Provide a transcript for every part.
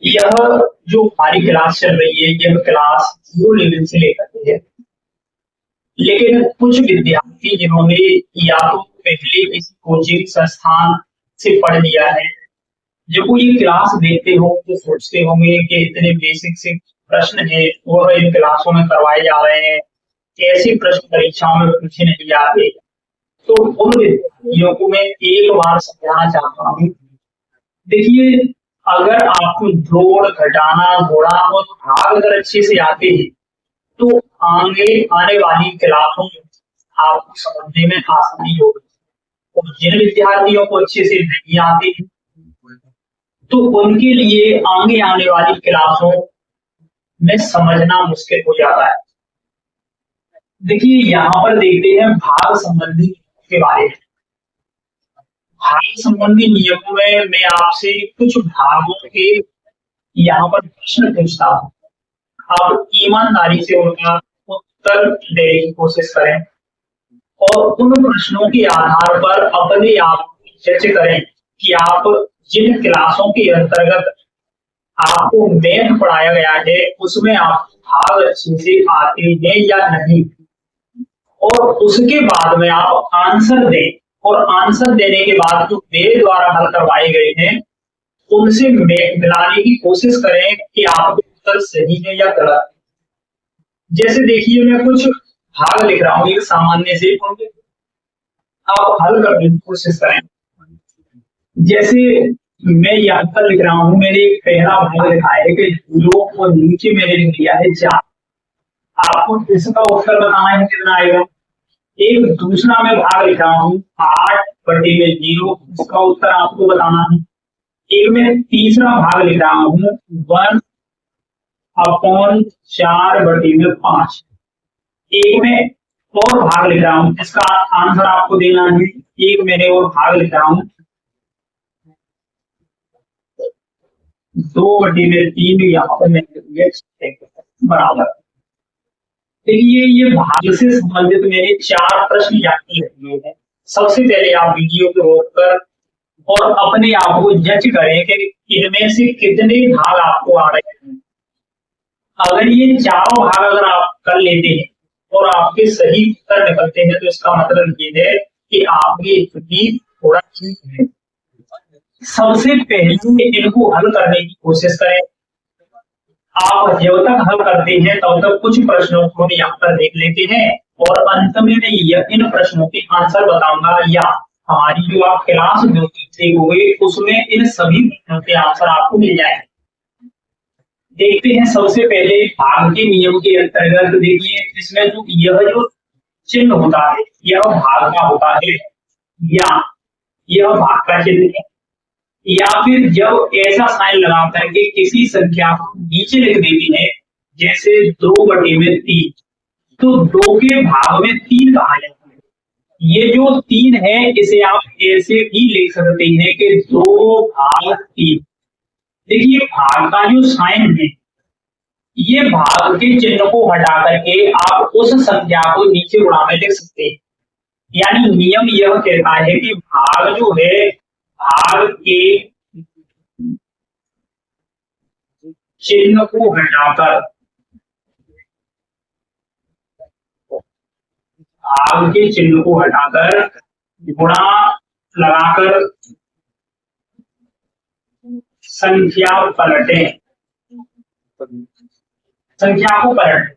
यह जो हमारी क्लास चल रही है, यह क्लास 0 लेवल से लेकर के है। लेकिन कुछ विद्यार्थी जिन्होंने या तो पहले किसी कोचिंग संस्थान से पढ़ लिया है, जब वो ये क्लास देखते हो तो सोचते होंगे कि इतने बेसिक से प्रश्न है और इन क्लासों में करवाए जा रहे हैं, कैसे प्रश्न परीक्षाओं में पूछे नहीं जाते। तो उन विद्यार्थियों को मैं एक बार समझाना चाहता हूँ। देखिए, अगर आपको जोड़, घटाना, गुणा और भाग अगर अच्छे से आते हैं तो आगे आने वाली क्लासों में आपको समझने में आसानी होगी। और जिन विद्यार्थियों को अच्छे से नहीं आते तो उनके लिए आगे आने वाली क्लासों में समझना मुश्किल हो जाता है। देखिए, यहाँ पर देखते हैं भाग संबंधी के बारे में। भाग संबंधी नियमों में मैं आपसे कुछ भागों के यहाँ पर प्रश्न पूछता हूँ। आप ईमानदारी से उनका उत्तर देने की कोशिश करें और उन प्रश्नों के आधार पर अपने आप को जज करें कि आप जिन क्लासों के अंतर्गत आपको मैथ पढ़ाया गया है उसमें आपको भाग अच्छे से आते हैं या नहीं। और उसके बाद में आप आंसर दें और आंसर देने के बाद जो मेरे द्वारा हल करवाए गए हैं उनसे मिलाने की कोशिश करें कि आपके उत्तर सही है या गलत। जैसे देखिए, मैं कुछ भाग लिख रहा हूं एक सामान्य से, आप हल करने की कोशिश करें। जैसे मैं यहाँ पर लिख रहा हूं, मैंने एक पहला भाग लिखा है कि 0 और नीचे मैंने लिख दिया है 4। आपको इसका उत्तर बताना है कितना आएगा। एक दूसरा मैं भाग लिख रहा हूँ 8/0, इसका उत्तर आपको बताना है। एक में तीसरा भाग लिख रहा हूँ 1/4/5। एक में और भाग लिख रहा हूँ, इसका आंसर आपको देना है। एक मैंने और भाग लिख रहा हूँ 2/3, यहाँ पर मैंने बराबर। देखिए, ये भाग से संबंधित मेरे 4 प्रश्न यहाँ पे हैं। सबसे पहले आप वीडियो को रोककर और अपने आप को जज करें कि इनमें से कितने भाग आपको आ रहे हैं। अगर ये चारों भाग अगर आप कर लेते हैं और आपके सही उत्तर निकलते हैं तो इसका मतलब ये है कि आपकी स्थिति थोड़ा ठीक है। सबसे पहले इनको हल करने की कोशिश करें। आप जब तक हल करते हैं तब तक कुछ प्रश्नों को यहाँ पर देख लेते हैं और अंत में मैं इन प्रश्नों के आंसर बताऊंगा या हमारी जो आप क्लास जो देखोगे उसमें इन सभी प्रश्नों के आंसर आपको मिल जाएंगे। देखते हैं सबसे पहले भाग के नियम के अंतर्गत। देखिए, इसमें जो चिन्ह होता है यह भाग का होता है या यह भाग का चिन्ह है, या फिर जब ऐसा साइन लगा करके किसी संख्या को नीचे लिख देती है, जैसे 2/3, तो 2 के भाग में 3 कहा जाता है। ये जो 3 है इसे आप ऐसे भी लिख सकते हैं कि 2/3। देखिए, भाग का जो साइन है ये भाग के चिन्ह को हटा करके आप उस संख्या को नीचे गुणा में लिख सकते हैं। यानी नियम यह कहता है कि भाग जो है, भाग के चिन्ह को हटाकर भाग के चिन्ह को हटाकर गुणा लगाकर संख्या पलटे, संख्या को पलट।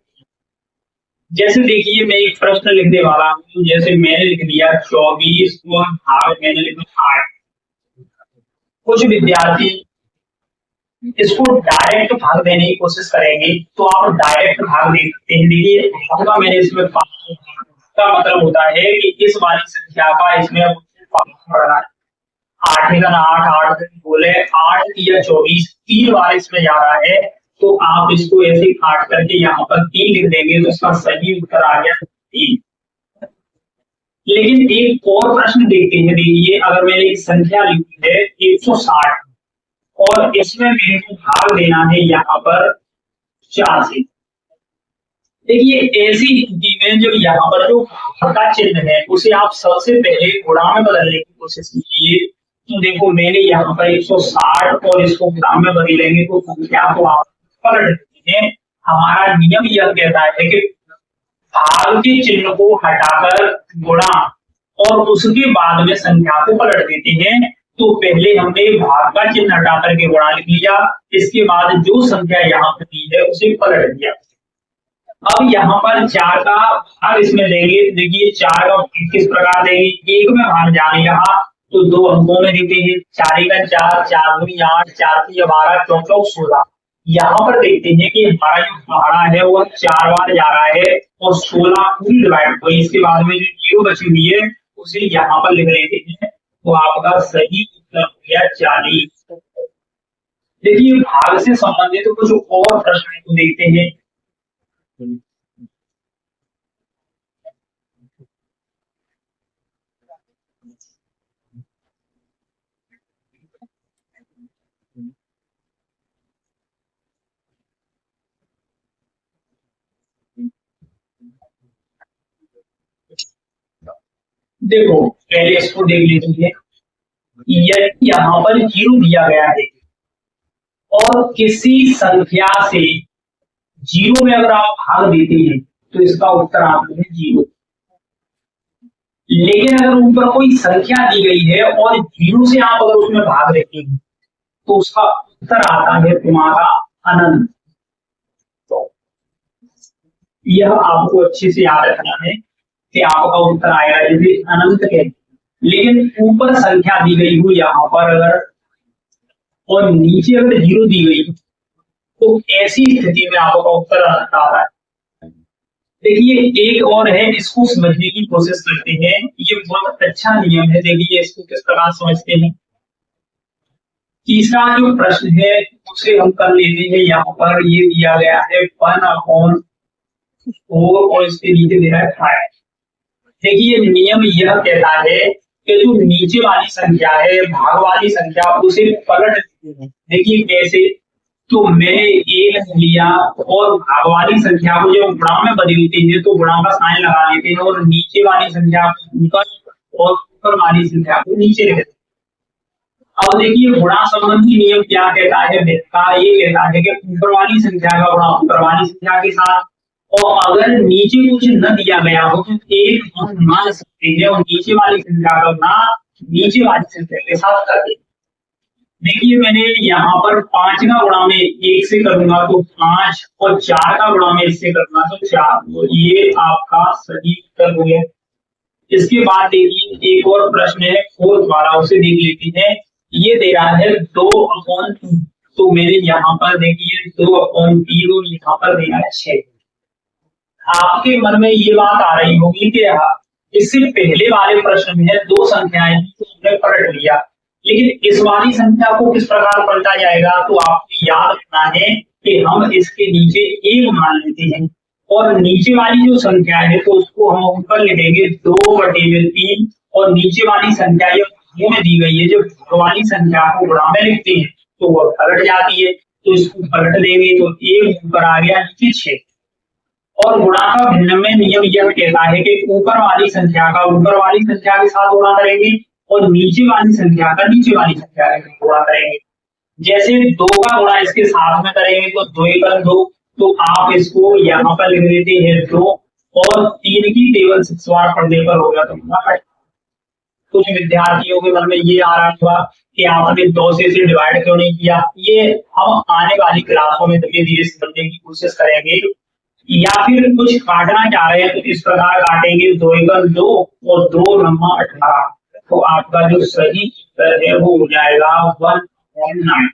जैसे देखिए, मैं एक प्रश्न लिखने वाला हूं। जैसे मैंने लिख दिया 24 और भाग मैंने लिखा 8। कुछ विद्यार्थी इसको डायरेक्ट भाग देने की कोशिश करेंगे तो आप डायरेक्ट भाग दे सकते हैं। देखिए, आपका मैंने इसमें का मतलब होता है कि इस वाली संख्या का इसमें पढ़ना है। 8 का 8 बोले 8 या 24 3 बार इसमें जा रहा है, तो आप इसको ऐसे काट करके यहाँ पर 3 लिख देंगे तो इसका सही उत्तर आ गया 3। लेकिन एक और प्रश्न देखते हैं। देखिए, अगर मैंने एक संख्या लिखी है 160 और इसमें मेरे को भाग देना है यहाँ पर 4 से। देखिए, ऐसी स्थिति में जो यहाँ पर जो भाग का चिन्ह है उसे आप सबसे पहले गुणा में बदलने की कोशिश कीजिए। तो देखो मैंने यहाँ पर 160 और इसको ग्राम में बदलेंगे तो संख्या को आप पलट देते हैं। हमारा नियम यह कहता है कि भाग के चिन्ह को हटाकर गुणा और उसके बाद में संख्या को पलट देते हैं। तो पहले हमने भाग का चिन्ह हटा करके गुणा लिख लिया, इसके बाद जो संख्या यहाँ पर दी है उसे पलट दिया। अब यहाँ पर 4 का भाग इसमें देंगे, देखिए 4 का किस प्रकार देंगे, एक में भाग जाने यहाँ तो 2 अंकों में देते हैं, 4 का 4, 4 दूनी 8, 4 की 12, 4 चौक 16। यहाँ पर देखते हैं कि हमारा जो भाड़ा है वो 4 बार जा रहा है और 16 पूरी डिवाइड हुई, इसके बाद में जो 0 बची हुई है उसे यहाँ पर लिख लेते हैं। तो आपका सही उत्तर हो गया 40। देखिए भाग से संबंधित कुछ और प्रश्न को देखते हैं। देखो पहले इसको देख लेते हैं। यदि यहाँ पर 0 दिया गया है और किसी संख्या से 0 में अगर आप भाग देते हैं तो इसका उत्तर आता है 0। लेकिन अगर ऊपर कोई संख्या दी गई है और 0 से आप अगर उसमें भाग देते हैं तो उसका उत्तर आता है तुम्हारा अनंत। तो यह आपको अच्छे से याद रखना है कि आपका उत्तर आएगा जैसे अनंत के। लेकिन ऊपर संख्या दी गई हो यहाँ पर अगर और नीचे अगर 0 दी गई तो ऐसी स्थिति में आपका उत्तर अनंत आता है। देखिए एक और है, इसको समझने की कोशिश करते हैं। ये बहुत अच्छा नियम है, देखिए इसको किस प्रकार समझते हैं। तीसरा जो प्रश्न है उसे हम कर लेते हैं। यहाँ पर ये दिया गया है 1/4 और इसके नीचे दे रहा है 5। देखिए नियम यह कहता है कि जो नीचे वाली संख्या है भाग वाली संख्या उसे पलट देते हैं। देखिए कैसे, तो मैंने 1 लिया और भाग वाली संख्या को जब गुणा में बदलते हैं तो गुणा का साइन लगा लेते हैं और नीचे वाली संख्या को ऊपर और ऊपर वाली संख्या को नीचे रखते हैं। अब देखिए गुणा संबंधी नियम क्या कहता है, ये कहता है कि ऊपर वाली संख्या का गुणा ऊपर वाली संख्या के साथ, और अगर नीचे कुछ न दिया गया हो तो एक हम मान सकते हैं और नीचे वाली संख्या का गुणा नीचे वाली संख्या के साथ कर दें। देखिए मैंने यहाँ पर 5 का गुणा में 1 से करूंगा तो 5 और 4 का गुणा में 1 से करूंगा तो 4। तो ये आपका सही उत्तर हो गया। इसके बाद देखिए एक और प्रश्न है 4 वाला, उसे देख लेते हैं। ये दे रहा है 2/2, तो मेरे यहाँ पर देखिए 2/3 और यहाँ पर दे रहा है 6। आपके मन में ये बात आ रही होगी कि इससे पहले वाले प्रश्न में 2 संख्याएं तो हमने पलट लिया, लेकिन इस वाली संख्या को किस प्रकार पलटा जाएगा, तो आपको याद रखना है कि हम इसके नीचे 1 मान लेते हैं और नीचे वाली जो संख्या है तो उसको हम ऊपर लिखेंगे 2/3 और नीचे वाली संख्या ये भागों में दी गई है, जब भाग वाली संख्या को गुणा में लिखते हैं तो वह पलट जाती है। तो इसको पलट देंगे तो 1 ऊपर आ गया, नीचे 6। और गुणा का भिन्न में नियम यह कहता है कि ऊपर वाली संख्या का ऊपर वाली संख्या के साथ गुणा करेंगे और नीचे वाली संख्या का नीचे वाली संख्या के साथ गुणा करेंगे। जैसे 2 का गुणा इसके साथ में करेंगे तो 2 × 2, तो आप इसको यहाँ पर लिख देते हैं 2 और 3 की टेबल 6 बार पढ़ने पर होगा तो कुछ विद्यार्थियों के मन में ये आ रहा होगा कि आपने 2 से इसे डिवाइड क्यों नहीं किया। ये हम आने वाली क्लासों में धीरे धीरे समझने की कोशिश करेंगे। या फिर कुछ काटना चाह रहे हैं तो इस प्रकार काटेंगे 2 × 2 और 2 × 18। तो आपका जो सही उत्तर है वो हो जाएगा 1/9।